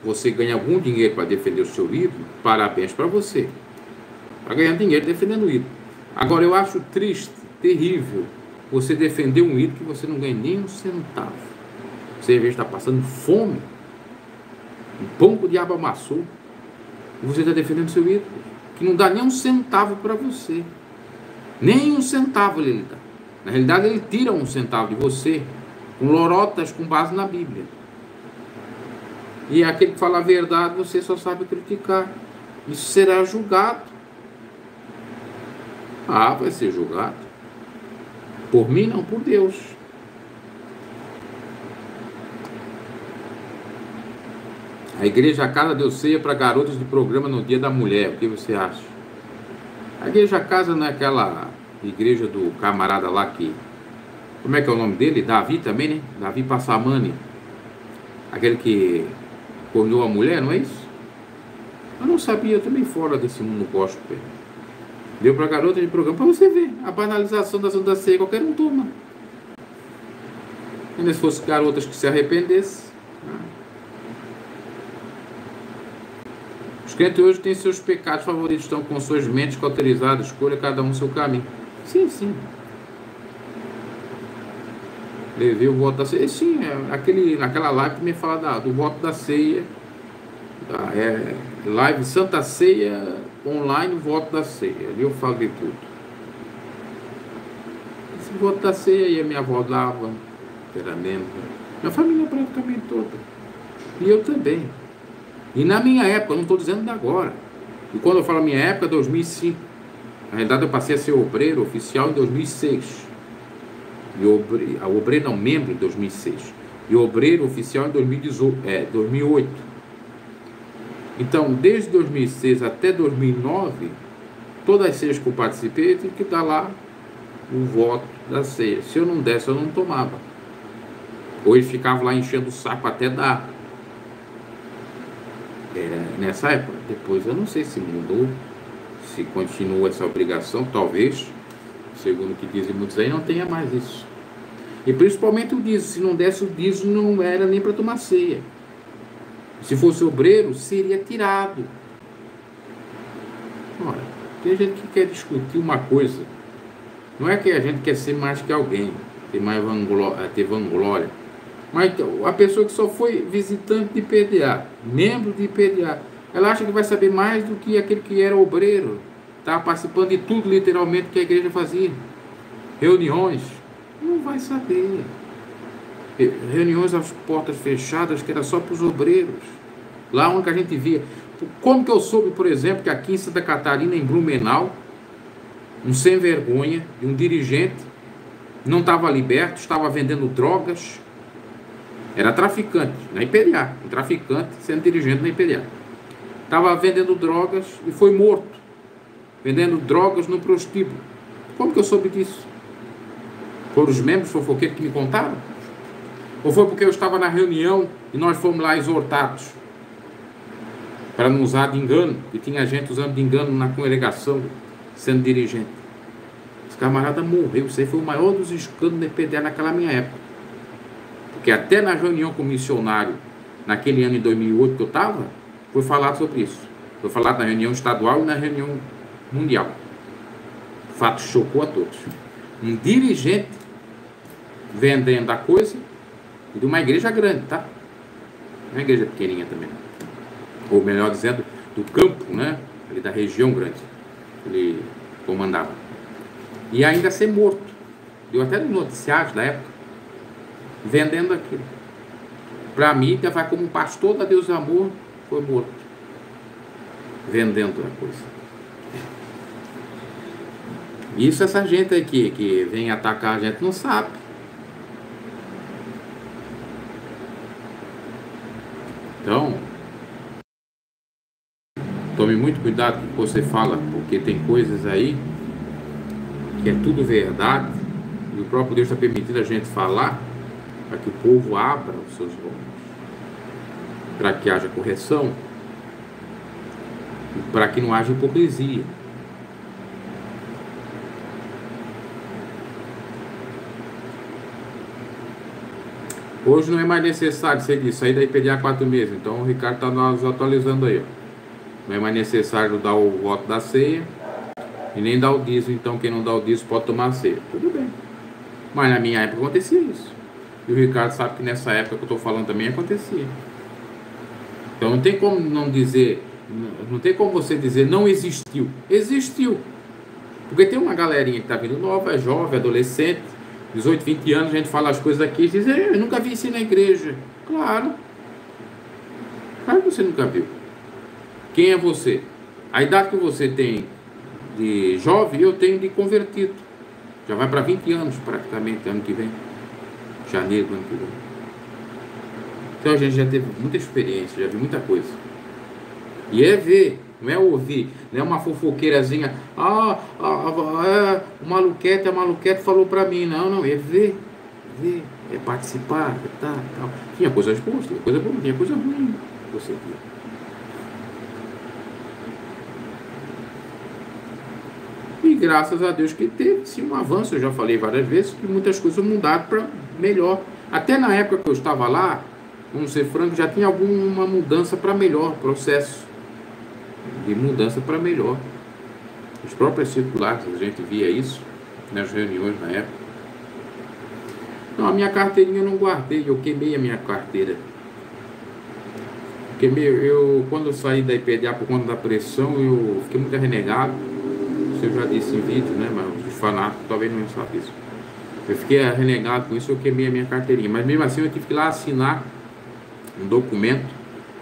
você ganha algum dinheiro para defender o seu ídolo, parabéns para você. Para ganhar dinheiro defendendo o ídolo. Agora, eu acho triste, terrível, você defender um ídolo que você não ganha nem um centavo. Você, às vezes, está passando fome, um pão que o diabo amassou, e você está defendendo o seu ídolo, que não dá nem um centavo para você. Nem um centavo ele dá. Na realidade, ele tira um centavo de você, com lorotas com base na Bíblia. E aquele que fala a verdade, você só sabe criticar. Isso será julgado. Vai ser julgado. Por mim, não, por Deus. A Igreja Casa deu ceia para garotas de programa no Dia da Mulher. O que você acha? A Igreja Casa não é aquela igreja do camarada lá que... Como é que é o nome dele? Davi também, né? Davi Passamani. Aquele que cornou a mulher, não é isso? Eu não sabia, eu também fora desse mundo gospel. Deu para garota de programa, para você ver. A banalização da Santa Ceia, qualquer um toma. Ainda se fosse garotas que se arrependessem. Os crentes hoje têm seus pecados favoritos, estão com suas mentes cauterizadas, escolha cada um seu caminho. Sim. Levei o voto da ceia. Sim, naquela live que me fala do voto da ceia. Live Santa Ceia online, voto da ceia. Ali eu falo de tudo. Esse voto da ceia aí a minha avó dava, inteiramente. Minha família praticamente toda. E eu também. E na minha época, eu não estou dizendo de agora. E quando eu falo minha época, 2005. Na realidade, eu passei a ser obreiro oficial em 2006. Obreiro não, membro em 2006. E obreiro oficial em 2008. Então, desde 2006 até 2009, todas as ceias que eu participei, eu tinha que dar lá o voto da ceia. Se eu não desse, eu não tomava. Ou ele ficava lá enchendo o saco até dar. Nessa época. Depois eu não sei se mudou, se continua essa obrigação, talvez, segundo o que dizem muitos aí, não tenha mais isso. E principalmente o dízimo. Se não desse o dízimo, não era nem para tomar ceia. Se fosse obreiro, seria tirado. Olha, tem gente que quer discutir uma coisa. Não é que a gente quer ser mais que alguém, ter vanglória. Mas então, a pessoa que só foi visitante de PDA, membro de PDA, ela acha que vai saber mais do que aquele que era obreiro, estava participando de tudo literalmente que a igreja fazia. Reuniões, Não vai saber. Reuniões às portas fechadas que era só para os obreiros. Lá onde a gente via. Como que eu soube, por exemplo, que aqui em Santa Catarina, em Blumenau, um sem vergonha e um dirigente não estava liberto, estava vendendo drogas, era traficante na IPDA, um traficante sendo dirigente na IPDA. Estava vendendo drogas e foi morto, vendendo drogas no prostíbulo. Como que eu soube disso? Foram os membros fofoqueiros que me contaram? Ou foi porque eu estava na reunião e nós fomos lá exortados para não usar de engano, e tinha gente usando de engano na congregação, sendo dirigente. Esse camarada morreu. Isso aí foi o maior dos escândalos da IPDA naquela minha época. Porque até na reunião com o missionário, naquele ano em 2008 que eu estava, foi falado sobre isso. Foi falado na reunião estadual e na reunião mundial. O fato chocou a todos. Um dirigente vendendo a coisa, e de uma igreja grande, tá? Uma igreja pequenininha também. Ou melhor dizendo, do campo, né? Ali da região grande. Ele comandava. E ainda ser morto. Deu até no noticiário da época. Vendendo aquilo. Para a mídia, vai como um pastor da Deus Amor, foi morto. Vendendo a coisa. Isso essa gente aqui que vem atacar a gente não sabe. Então, tome muito cuidado com o que você fala, porque tem coisas aí que é tudo verdade, e o próprio Deus está permitindo a gente falar para que o povo abra os seus olhos, para que haja correção, e para que não haja hipocrisia. Hoje não é mais necessário sair da IPDA há 4 meses, então o Ricardo está nos atualizando aí, ó. Não é mais necessário dar o voto da ceia e nem dar o dízimo, então quem não dá o dízimo pode tomar a ceia. Tudo bem. Mas na minha época acontecia isso. E o Ricardo sabe que nessa época que eu estou falando também acontecia. Então não tem como não dizer, não tem como você dizer não existiu. Existiu. Porque tem uma galerinha que está vindo nova, é jovem, adolescente, 18, 20 anos, a gente fala as coisas aqui e diz, eu nunca vi isso na igreja. Claro. Claro que você nunca viu. Quem é você? A idade que você tem de jovem, eu tenho de convertido. Já vai para 20 anos praticamente, ano que vem. Janeiro do ano que vem. Então a gente já teve muita experiência, já viu muita coisa. E é ver, não é ouvir, não é uma fofoqueirazinha, o maluquete falou para mim. Não, é ver, é participar, é tal. Tinha coisas boas, tinha coisa boa, tinha coisa ruim. Você viu. E graças a Deus que teve sim um avanço. Eu já falei várias vezes que muitas coisas mudaram para melhor. Até na época que eu estava lá, vamos ser franco, já tinha alguma mudança para melhor, processo de mudança para melhor. Os próprios circulares, a gente via isso nas reuniões na época. Não, a minha carteirinha eu não guardei, eu queimei a minha carteira. Quando eu saí da IPDA por conta da pressão, eu fiquei muito renegado. Isso eu já disse em vídeo, né? Mas os fanáticos talvez não sabem isso. Eu fiquei renegado com isso, eu queimei a minha carteirinha. Mas mesmo assim eu tive que ir lá assinar um documento,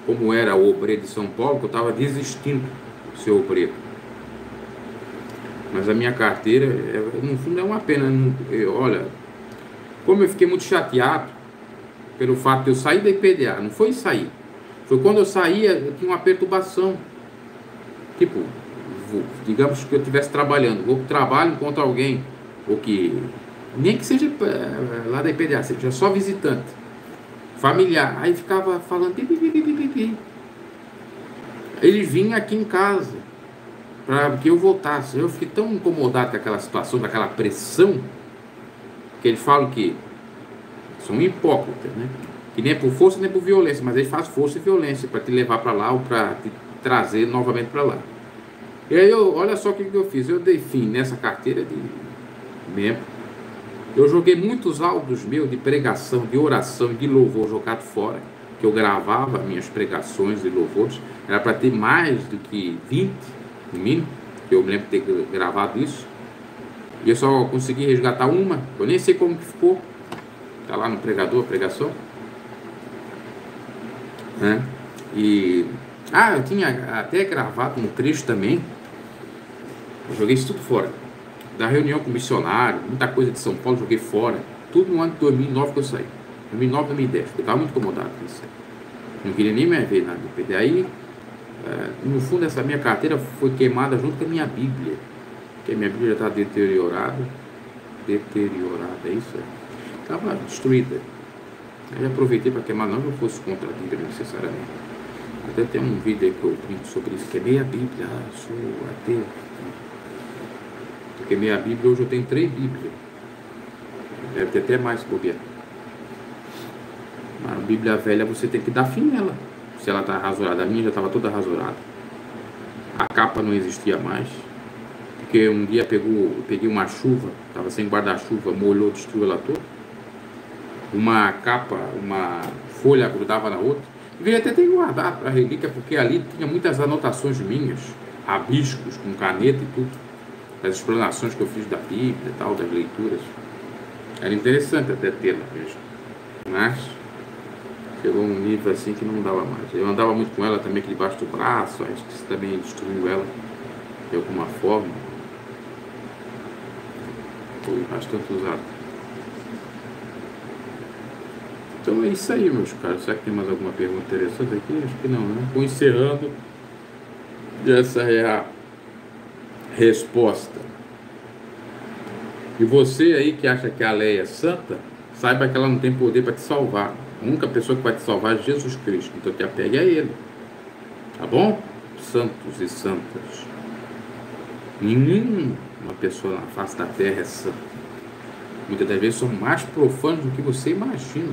como era o obreiro de São Paulo, que eu estava desistindo de ser obreiro. Mas a minha carteira, no fundo, é uma pena. Olha, como eu fiquei muito chateado pelo fato de eu sair da IPDA, não foi sair. Foi quando eu saía, eu tinha uma perturbação. Tipo, digamos que eu estivesse trabalhando, vou para o trabalho, encontro alguém, ou que, nem que seja lá da IPDA, seja só visitante, familiar, aí ficava falando pi. Ele vinha aqui em casa para que eu voltasse. Eu fiquei tão incomodado com aquela situação, daquela pressão, que eles falam que são hipócritas, né? Que nem é por força nem por violência, mas eles fazem força e violência para te levar para lá ou para te trazer novamente para lá. E aí, olha só o que eu fiz. Eu dei fim nessa carteira de membro. Eu joguei muitos áudios meus de pregação, de oração, de louvor jogado fora, que eu gravava minhas pregações e louvores. Era para ter mais do que 20, no mínimo, que eu me lembro de ter gravado isso. E eu só consegui resgatar uma, eu nem sei como que ficou. Tá lá no pregador, pregação. Né? E... eu tinha até gravado um trecho também. Eu joguei isso tudo fora. Da reunião com o missionário, muita coisa de São Paulo, joguei fora. Tudo no ano de 2009 que eu saí. 2009, 2010. Eu estava muito incomodado com isso. Não queria nem mais ver nada de PD. Aí, no fundo, essa minha carteira foi queimada junto com a minha Bíblia. Porque a minha Bíblia já estava deteriorada. Deteriorada, é isso? Estava destruída. Aí aproveitei para queimar, não que eu fosse contra a Bíblia necessariamente. Até tem um vídeo aí que eu brinco sobre isso. Queimei a Bíblia, sou ateu. Eu queimei a Bíblia, hoje eu tenho 3 Bíblias. Deve ter até mais bobeira. A Bíblia velha você tem que dar fim nela. Se ela está rasurada, a minha já estava toda rasurada. A capa não existia mais. Porque um dia eu peguei uma chuva, estava sem guarda-chuva, molhou, destruiu ela toda. Uma capa, uma folha grudava na outra. Devia até ter guardado para relíquia, porque ali tinha muitas anotações minhas, rabiscos com caneta e tudo. As explanações que eu fiz da Bíblia e tal, das leituras. Era interessante até tê-la mesmo. Mas chegou um nível assim que não dava mais. Eu andava muito com ela também aqui debaixo do braço, acho que isso também destruiu ela de alguma forma. Foi bastante usado. Então é isso aí, meus caros. Será que tem mais alguma pergunta interessante aqui? Acho que não, né? Vou encerrando. E essa é a resposta. E você aí que acha que a lei é santa, saiba que ela não tem poder para te salvar. A única pessoa que vai te salvar é Jesus Cristo. Então te apegue a Ele. Tá bom? Santos e santas. Nenhuma pessoa na face da terra é santa. Muitas das vezes são mais profanos do que você imagina.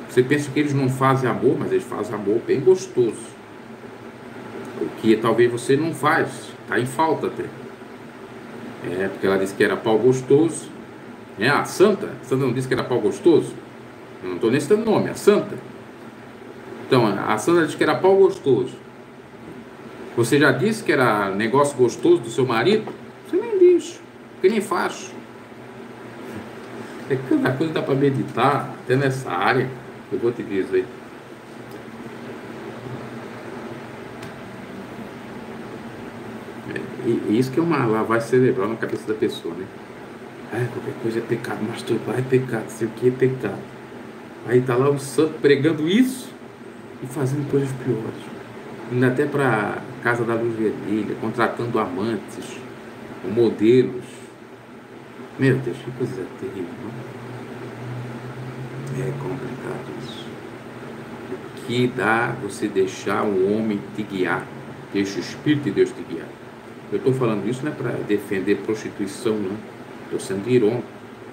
Você pensa que eles não fazem amor, mas eles fazem amor bem gostoso. O que talvez você não faz. Está em falta até. Porque ela disse que era pau gostoso. A santa não disse que era pau gostoso? Eu não estou nem citando nome, a santa. Então, a santa disse que era pau gostoso. Você já disse que era negócio gostoso do seu marido? Você nem diz, porque nem faz. Cada coisa dá para meditar, até nessa área. Eu vou te dizer. E isso que é uma lavagem cerebral na cabeça da pessoa, né? Qualquer coisa é pecado, masturbar é pecado, sei o que é pecado. Aí tá lá o santo pregando isso e fazendo coisas piores. Indo até para Casa da Luz Vermelha, contratando amantes, modelos. Meu Deus, que coisa terrível, não? É complicado isso. O que dá você deixar o homem te guiar? Deixa o Espírito de Deus te guiar. Eu estou falando isso não é para defender prostituição, não. Estou sendo irônico.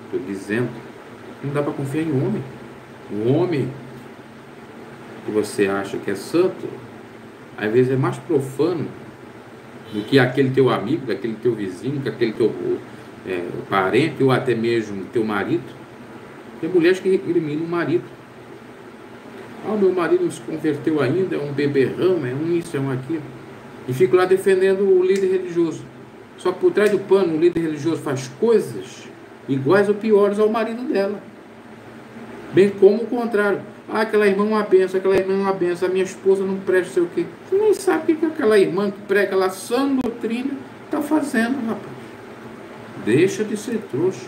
Estou dizendo que não dá para confiar em homem. O homem que você acha que é santo, às vezes é mais profano do que aquele teu amigo, daquele teu vizinho, daquele teu parente, ou até mesmo teu marido. Tem mulheres que eliminam o marido. Meu marido não se converteu ainda, é um beberrão, é um isso, é um aquilo. E fico lá defendendo o líder religioso. Só que por trás do pano, o líder religioso faz coisas iguais ou piores ao marido dela. Bem como o contrário. Aquela irmã é uma benção, aquela irmã é uma benção, a minha esposa não presta, sei o quê. Você nem sabe o que aquela irmã que prega aquela sã doutrina está fazendo, rapaz. Deixa de ser trouxa.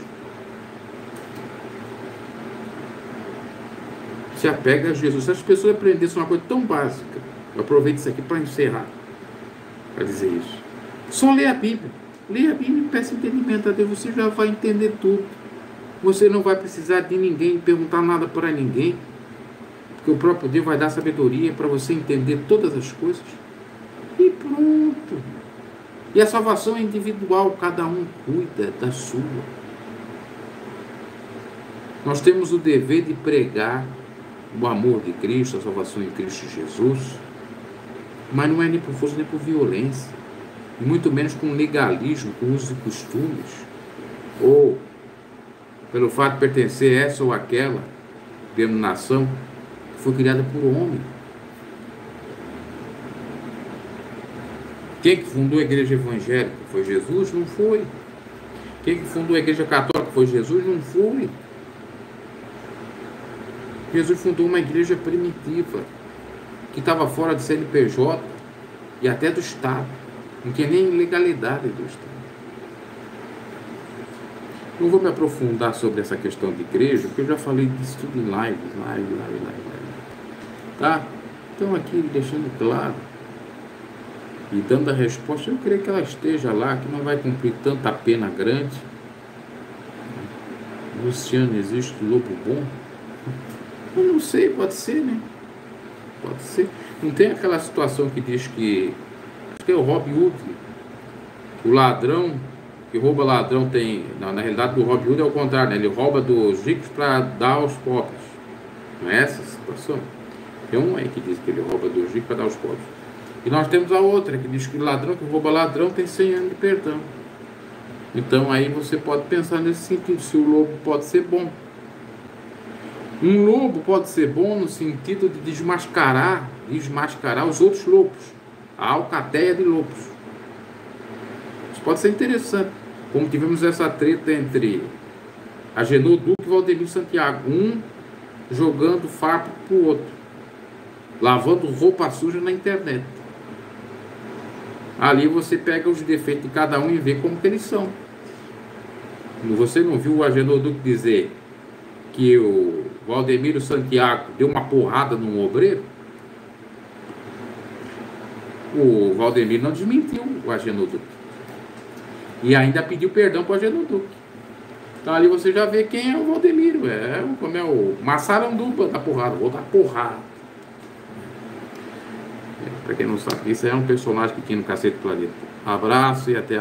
Se apega a Jesus. Se as pessoas aprendessem uma coisa tão básica, eu aproveito isso aqui para encerrar, para dizer isso. Só lê a Bíblia. Lê a Bíblia e peça entendimento a Deus. Você já vai entender tudo. Você não vai precisar de ninguém, perguntar nada para ninguém. Porque o próprio Deus vai dar sabedoria para você entender todas as coisas. E pronto. E a salvação é individual. Cada um cuida da sua. Nós temos o dever de pregar o amor de Cristo, a salvação em Cristo Jesus. Mas não é nem por força, nem por violência. E muito menos com legalismo, com usos e costumes. Ou pelo fato de pertencer a essa ou aquela denominação que foi criada por homem. Quem que fundou a igreja evangélica? Foi Jesus? Não foi. Quem fundou a Igreja Católica foi Jesus? Não foi. Jesus fundou uma igreja primitiva, que estava fora de CNPJ e até do Estado. Não tinha nem legalidade do Estado. Não vou me aprofundar sobre essa questão de igreja, porque eu já falei disso tudo em live. Tá? Então aqui deixando claro e dando a resposta, eu creio que ela esteja lá, que não vai cumprir tanta pena grande. Luciano, existe lobo bom? Eu não sei, pode ser, né? Pode ser. Não tem aquela situação que diz que acho que é o Robin Hood, o ladrão que rouba ladrão tem. Na realidade, do Robin Hood é o contrário, né? Ele rouba dos ricos para dar aos pobres. Não é essa a situação? Tem um aí que diz que ele rouba dos ricos para dar aos pobres. E nós temos a outra que diz que ladrão que rouba ladrão tem 100 anos de perdão. Então aí você pode pensar nesse sentido, se o lobo pode ser bom. Um lobo pode ser bom no sentido de desmascarar os outros lobos, a alcateia de lobos. Isso pode ser interessante, como tivemos essa treta entre Agenor Duque e Valdemir Santiago, um jogando farpa para o outro, lavando roupa suja na internet. Ali você pega os defeitos de cada um e vê como que eles são. Você não viu o Agenor Duque dizer que o Valdemiro Santiago deu uma porrada num obreiro? O Valdemiro não desmentiu o Agenor Duque. E ainda pediu perdão para o Agenor Duque. Então ali você já vê quem é o Valdemiro. Como é o Massaranduba da porrada. Vou dar porrada. Para quem não sabe, isso é um personagem que tinha no Cacete Planeta. Abraço e até a